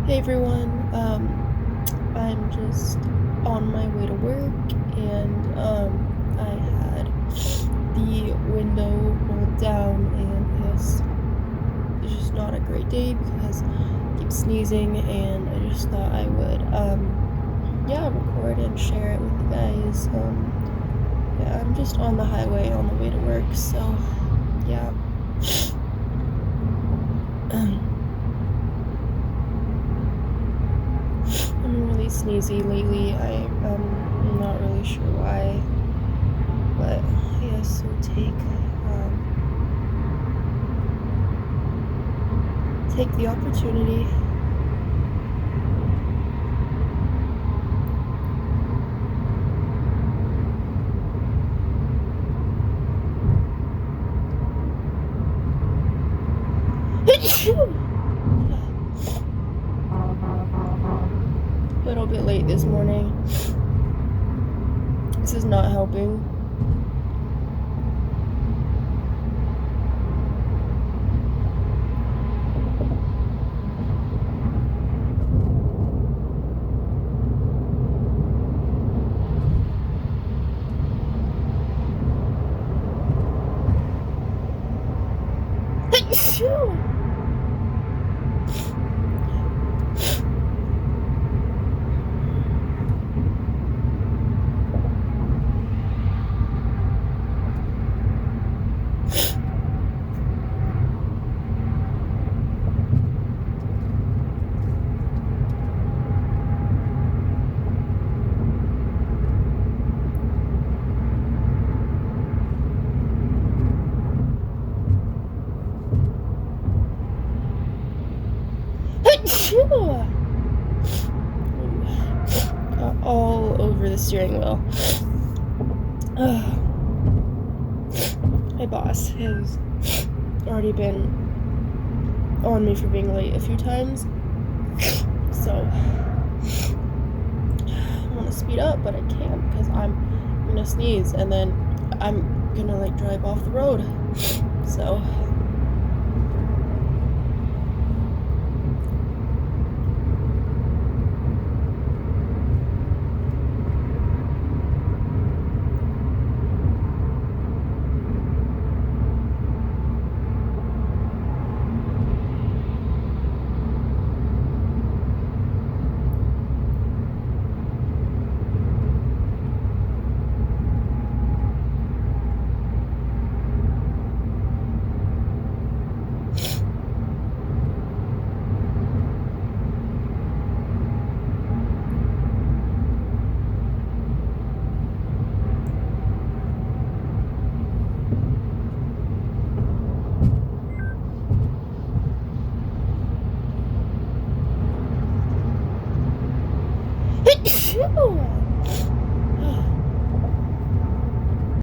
Hey everyone, I'm just on my way to work and I had the window rolled down and it's just not a great day because I keep sneezing and I just thought I would yeah, record and share it with you guys. Yeah, I'm just on the highway on the way to work, so yeah. I'm really sneezy lately. I'm not really sure why, but yes, we'll take the opportunity. A little bit late this morning. This is not helping. All over the steering wheel. My boss has already been on me for being late a few times, so I want to speed up, but I can't because I'm gonna sneeze and then I'm gonna drive off the road. So